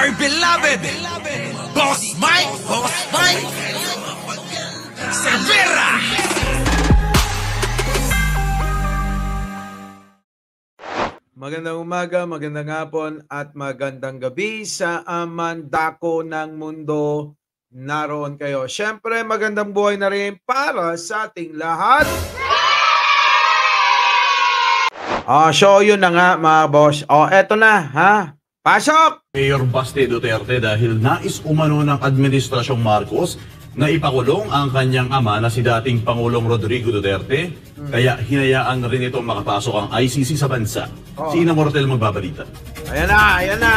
our beloved Boss Mike Severa. Magandang umaga, magandang hapon at magandang gabi sa amandako ng mundo. Naroon kayo. Siyempre, magandang buhay na rin para sa ating lahat. So yun na nga mga boss. Eto na, ha? Pasok! Mayor Baste Duterte dahil nais umano ng Administrasyong Marcos na ipakulong ang kanyang ama na si dating Pangulong Rodrigo Duterte. Kaya hinayaan na rin itong makapasok ang ICC sa bansa. Si Ina Mortel magbabalita. Ayan na.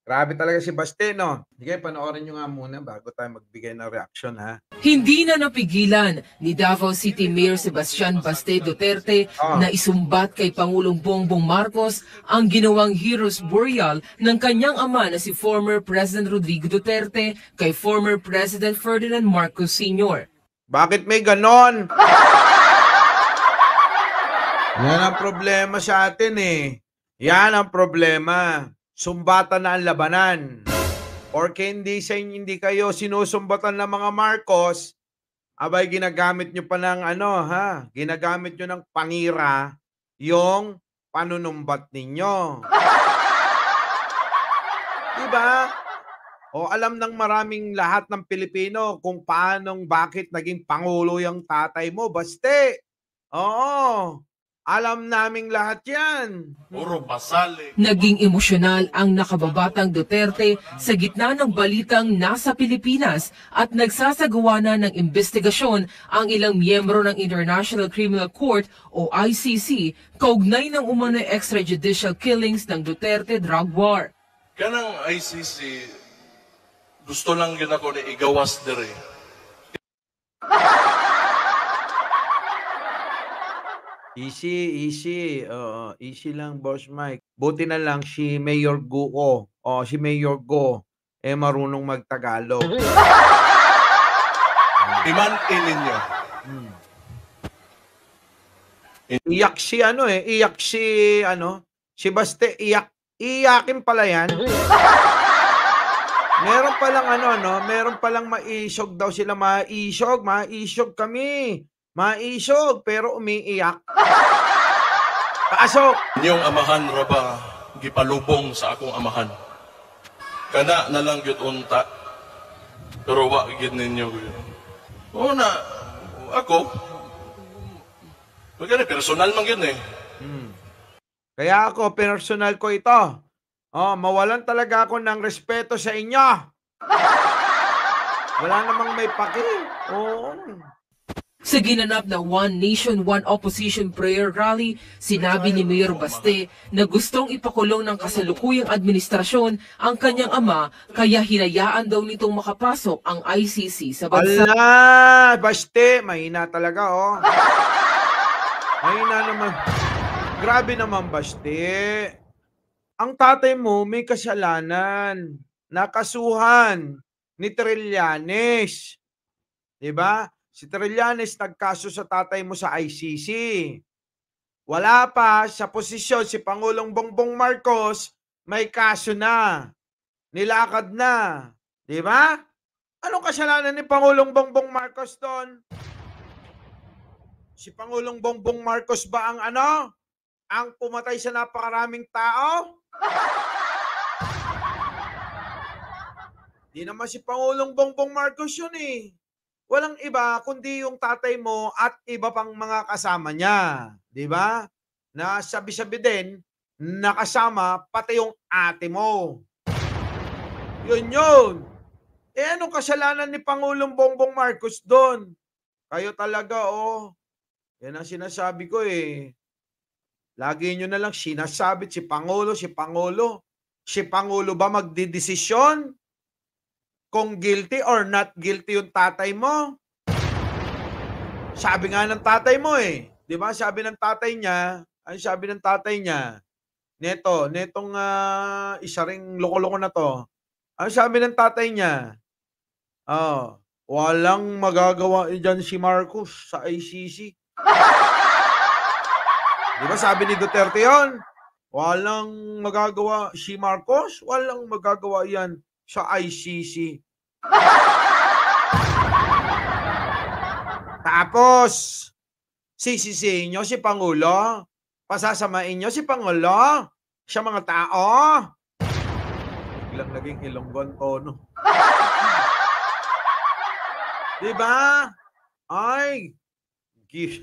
Grabe talaga si Baste, no? Sige, panoorin nyo nga muna bago tayo magbigay ng reaction, ha? Hindi na napigilan ni Davao City Mayor Sebastian Baste Duterte na isumbat kay Pangulong Bongbong Marcos ang ginawang hero's burial ng kanyang ama na si former President Rodrigo Duterte kay former President Ferdinand Marcos Sr. Bakit may ganon? Yan ang problema sa atin eh. Yan ang problema. Sumbatan na ang labanan. Porque hindi kayo sinusumbatan ng mga Marcos, abay ginagamit nyo pa ng ginagamit nyo ng panira yung panunumbat ninyo. Diba? Alam ng maraming lahat ng Pilipino kung bakit naging Pangulo yung tatay mo, Baste. Oo. Alam naming lahat yan. Puro basali. Naging emosyonal ang nakababatang Duterte sa gitna ng balitang nasa Pilipinas at nagsasagawa na ng investigasyon ang ilang miyembro ng International Criminal Court o ICC kaugnay ng umano'y extrajudicial killings ng Duterte drug war. Kanang ICC, gusto lang yun ako na igawas dere. Easy. Easy lang, Boss Mike. Buti na lang si Mayor Go. Si Mayor Go, marunong magtagalog. Imantin ninyo. Iyak si Baste, iyakin pala yan. Meron palang maisog daw sila, maisog kami. Maisog, pero umiiyak. Pasok! Inyong amahan ra ba gipalubong sa akong amahan? Kana na lang yun unta. Pero wag yun ninyo yun. Na, ako, maganda, personal man yun eh. Kaya ako, personal ko ito. Mawalan talaga ako ng respeto sa inyo. Wala namang may paki. Sa ginanap na One Nation, One Opposition prayer rally, sinabi ni Mayor Baste na gustong ipakulong ng kasalukuyang administrasyon ang kanyang ama kaya hinayaan daw nitong makapasok ang ICC sa bansa. Baste, mahina talaga Mahina naman. Grabe naman, Baste. Ang tatay mo may kasalanan. Nakasuhan ni Trillanes. Diba? Si Trillanes nagkaso sa tatay mo sa ICC. Wala pa sa posisyon si Pangulong Bongbong Marcos, may kaso na. Nilakad na. Di ba? Anong kasalanan ni Pangulong Bongbong Marcos doon? Si Pangulong Bongbong Marcos ba ang ang pumatay sa napakaraming tao? Di naman si Pangulong Bongbong Marcos yun eh. Walang iba kundi yung tatay mo at iba pang mga kasama niya. Di ba? Na sabi-sabi din, nakasama pati yung ate mo. Yun. Anong kasalanan ni Pangulong Bongbong Marcos doon? Kayo talaga, Yan ang sinasabi ko eh. Lagi nyo na lang sinasabi si Pangulo. Si Pangulo ba magdidesisyon? Kung guilty or not guilty yung tatay mo. Sabi nga ng tatay mo eh. Di ba? Sabi ng tatay niya, netong isa ring loko-loko na to. Ano sabi ng tatay niya? Walang magagawa dyan si Marcos sa ICC. Di ba sabi ni Duterte yun? Walang magagawa si Marcos, walang magagawa yan sa ICC. Tapos, sisisihin nyo si Pangulo, pasasamain nyo si Pangulo sa mga tao. Biglang naging Ilonggon tono. Diba? Ay, giatay.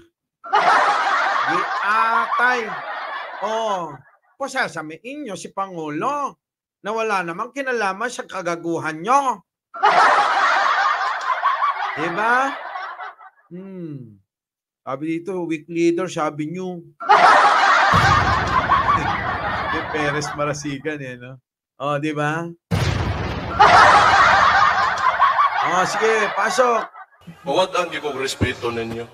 Oh, pasasamain nyo si Pangulo na wala namang kinalaman sa kagaguhan nyo. Diba? Sabi dito, weak leader, sabi nyo. Yung Perez Marasigan, no? Oh, diba? Oh, sige, pasok. Mawadaan ko respeto ninyo.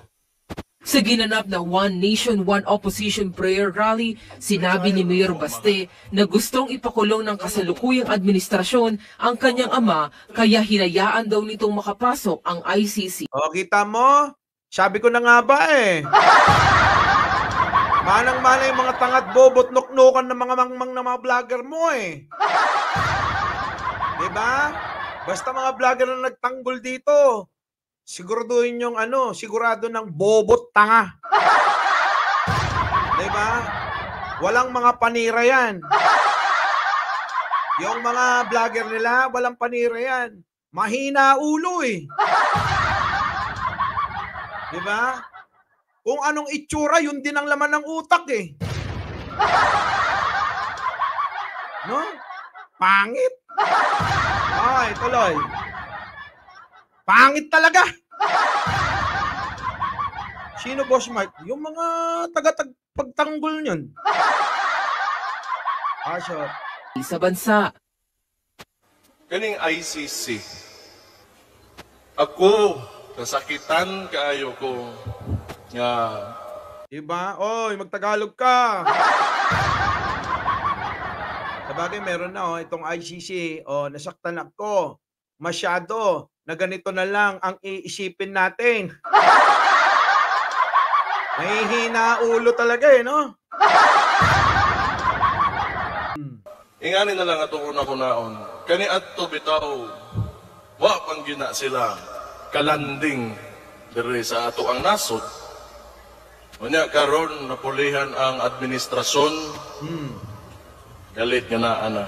Sa ginanap na One Nation, One Opposition Prayer Rally, sinabi ni Mayor Baste na gustong ipakulong ng kasalukuyang administrasyon ang kanyang ama, kaya hinayaan daw nitong makapasok ang ICC. O, kita mo? Sabi ko na nga ba eh. Manang-mana yung mga tangat bobot nuknukan ng mga mangmang na mga vlogger mo eh. Diba? Basta mga vlogger na nagtanggol dito, siguraduhin yung sigurado ng bobot tanga. Diba? Walang mga panira yan. Yung mga vlogger nila, walang panira yan. Mahina ulo eh. Diba? Kung anong itsura, yun din ang laman ng utak eh. No? Pangit. Ay, tuloy. Pangit talaga. Sino, Boss Mike? Yung mga taga-pagtanggol yun. Pasok. Sa bansa. Kaning ICC, ako, nasakitan kaayo ko nga. Diba? Oy, magtagalog ka. Sabagay, meron na itong ICC. Nasaktan ako. Masyado. Na ganito na lang ang iisipin natin. Mahihina ulo talaga eh, no? Ingani na lang atong una-kunaon. Kani adto bitaw, wa pang gina sila kalanding diri sa ato ang nasod. Unya karon napulihan ang administrasyon. Galit nga na ana.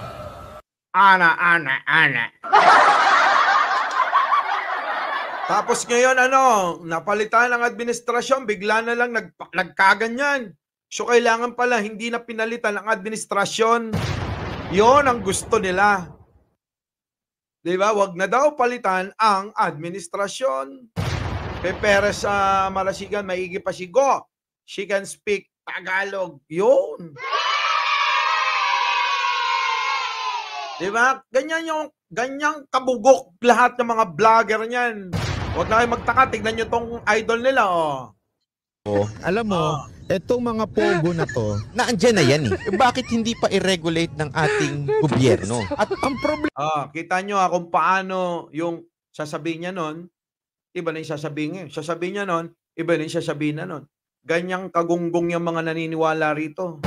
Tapos ngayon napalitan ng administrasyon, bigla na lang nagkaganyan. So kailangan pala hindi na pinalitan ang administrasyon. Yon ang gusto nila. Diba? Wag na daw palitan ang administrasyon. Kay Perez Marasigan, maigi pa si Go. She can speak Tagalog. Yun. Diba? Ganyang kabugok lahat ng mga vlogger niyan. Huwag na kayo magtaka, tignan nyo tong idol nila, Alam mo, etong mga pogo na to, naandyan na yan eh. Bakit hindi pa i-regulate ng ating gobyerno? At ang problema... kita nyo kung paano yung sasabihin niya nun, iba na yung sasabihin niya. Sasabihin niya nun, iba na yung sasabihin na nun. Ganyang kagunggong yung mga naniniwala rito.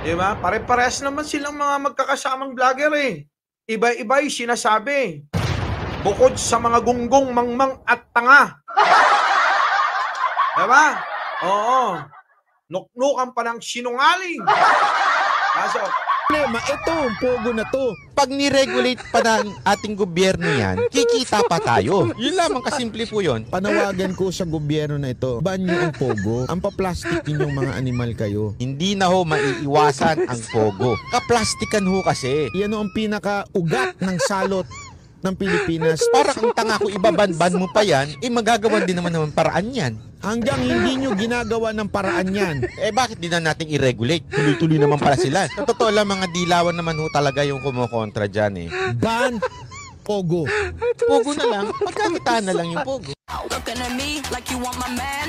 Diba? Pare-pares naman silang mga magkakasamang vlogger eh. Iba-iba yung sinasabi. Bukod sa mga gunggong, mangmang at tanga. Diba? Oo. Nuknukan pa ng sinungaling. Pasok. Problema, ito, pogo na to. Pag ni-regulate pa ng ating gobyerno yan, kikita pa tayo. Yun lamang kasimple po yun. Panawagan ko sa gobyerno na ito, banyo ang pogo. Ang paplastic ninyong mga animal kayo. Hindi na ho maiiwasan ang pogo. Kaplastikan ho kasi. Yan ho ang pinaka-ugat ng salot ng Pilipinas. Para kung tanga ko ibaban-ban mo pa yan, magagawan din naman paraan yan. Hanggang hindi nyo ginagawa ng paraan yan, bakit di na natin i-regulate? Tuloy-tuloy naman pala sila. Sa totoo lang, mga dilawan naman ho talaga yung kumukontra dyan eh. Ban pogo. Pogo na lang, pagkakitaan na lang yung pogo. Looking at me like you want my man.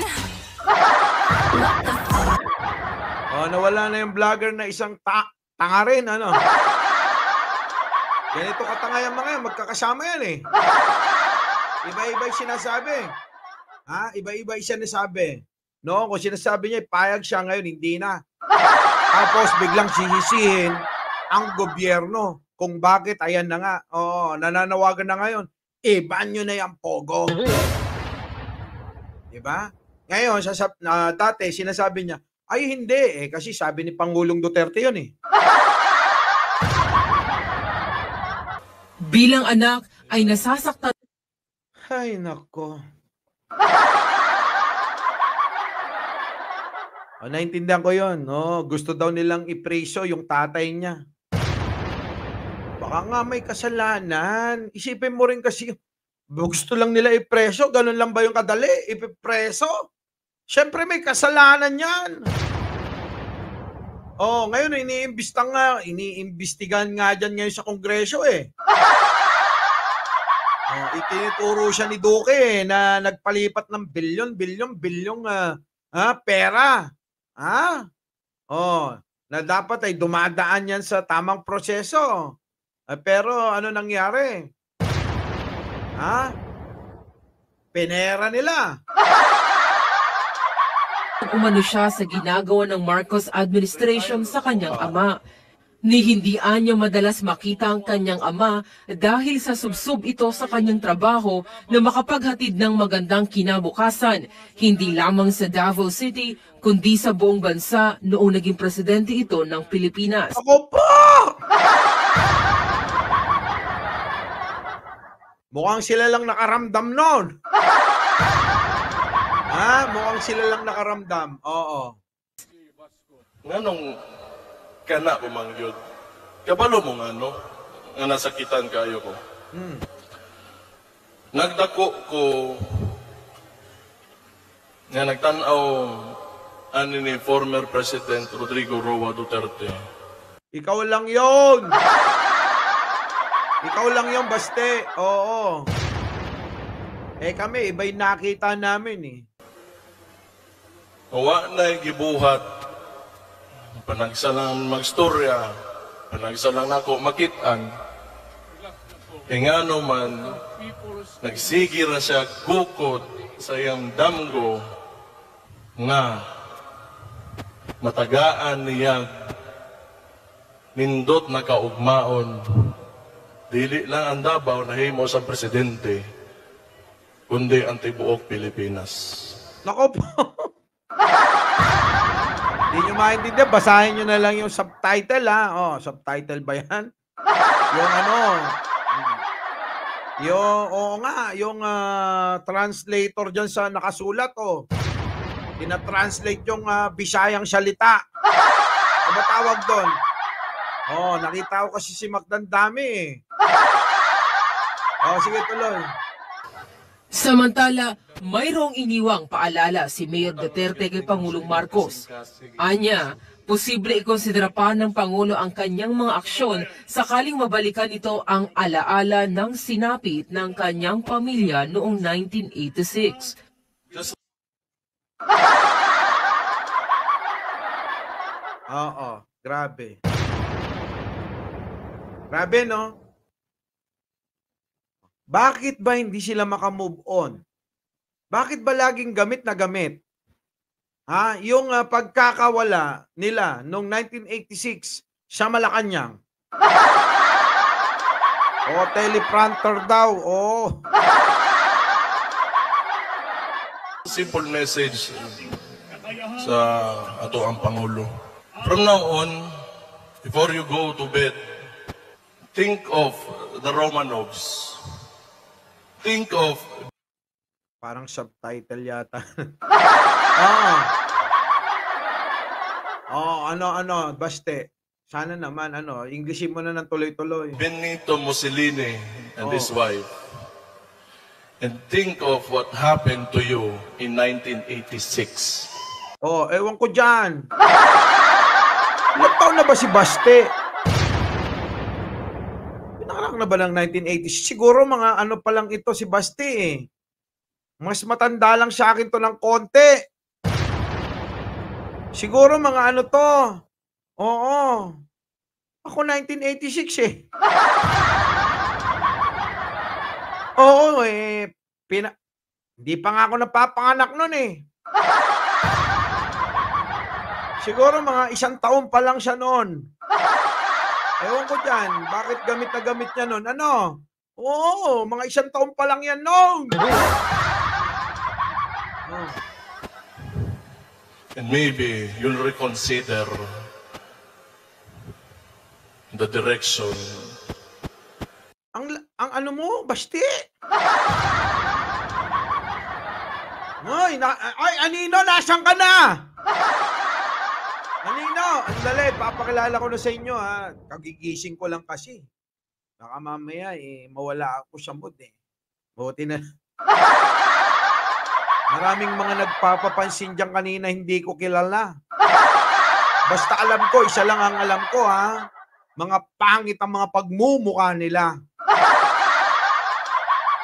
Nawala na yung vlogger na isang tanga rin, Ganito katanga yung mga yan, magkakasama yan eh. Iba-iba yung sinasabi. Iba-iba yung sinasabi. No, kung sinasabi niya, payag siya ngayon, hindi na. Tapos biglang sisisihin ang gobyerno kung bakit, ayan na nga, oo, nananawagan na ngayon, ban nyo na yung Pogo. Diba? Ngayon, dati sinasabi niya, ay hindi, kasi sabi ni Pangulong Duterte yun eh. Bilang anak ay nasasaktan. Ay, nako. Naintindihan ko yun. Gusto daw nilang ipreso yung tatay niya. Baka nga may kasalanan. Isipin mo rin kasi, gusto lang nila ipreso. Ganun lang ba yung kadali? Ipipreso? Siyempre may kasalanan yan. Ngayon iniimbestigahan nga dyan ngayon sa Kongreso eh. Itinuturo siya ni Duque na nagpalipat ng bilyong pera. Na dapat ay dumadaan yan sa tamang proseso. Pero ano nangyari? Pinera nila. Umano siya sa ginagawa ng Marcos administration sa kanyang ama. Ni hindi niya madalas makita ang kanyang ama dahil sa subsob ito sa kanyang trabaho na makapaghatid ng magandang kinabukasan, hindi lamang sa Davao City, kundi sa buong bansa noong naging presidente ito ng Pilipinas. Ako po! Mukhang sila lang nakaramdam nun. Mukhang sila lang nakaramdam. Oo. Nganong kana umangyod? Kabalo mo nga, no? Nga nasakitan kayo ko. Nagdako ko nga nagtanaw ani ni former President Rodrigo Roa Duterte. Ikaw lang yon. Ikaw lang yon, baste. Oo. Kami, iba'y nakita namin eh. Wa na gibuhat. Panagsalang magstorya. Panagsalang nako makitaan. Ingano man, nagsigi ra siya gukod sa iyang damgo nga matagaan niya nindot na kaugmaon. Dili lang ang Davao na himo sa presidente, kundi ang tibuok Pilipinas. Nako po. Hindi nyo maintindihan, basahin nyo na lang yung subtitle subtitle ba yan? Yung translator dyan sa nakasulat tina-translate yung Bisayang salita. Ano ba tawag doon? Nakita ko kasi si Magdan Dami sige, tuloy. Samantala, mayroong iniwang paalala si Mayor Duterte kay Pangulong Marcos. Anya, posible ikonsidera pa ng Pangulo ang kanyang mga aksyon sakaling mabalikan ito ang alaala ng sinapit ng kanyang pamilya noong 1986. Grabe. Grabe, no? Bakit ba hindi sila makamove on? Bakit ba laging gamit na gamit? Yung pagkakawala nila noong 1986 sa Malacanang. Teleprompter daw. Simple message sa ato ang Pangulo. From now on, before you go to bed, think of the Romanovs. Think of... Parang subtitle yata. Baste. Sana naman, Englishin mo na ng tuloy-tuloy. Benito Mussolini and his wife. And think of what happened to you in 1986. Ewan ko dyan. Ilang taon na ba si Baste? Pinanganak na ba ng 1980s? Siguro mga pa lang ito si Baste eh. Mas matanda lang sa akin to ng konti. Siguro mga to. Oo. Ako 1986 eh. Oo eh. Hindi pa nga ako napapanganak nun eh. Siguro mga 1 taon pa lang siya noon. Ewan ko dyan, bakit gamit na gamit niya noon? Ano? Oo, mga 1 taon pa lang yan noon. And maybe you'll reconsider the direction. Ang ano mo, Basti? Ay, Anino, nasan ka na? Anino, andali, papakilala ko na sa inyo ha. Kagigising ko lang kasi. Baka mamaya mawala ako sa mood eh. Buti na. Maraming mga nagpapapansin dyan kanina hindi ko kilala. Basta alam ko, isa lang ang alam ko ha. Mga pangit ang mga pagmumukha nila.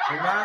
Diba?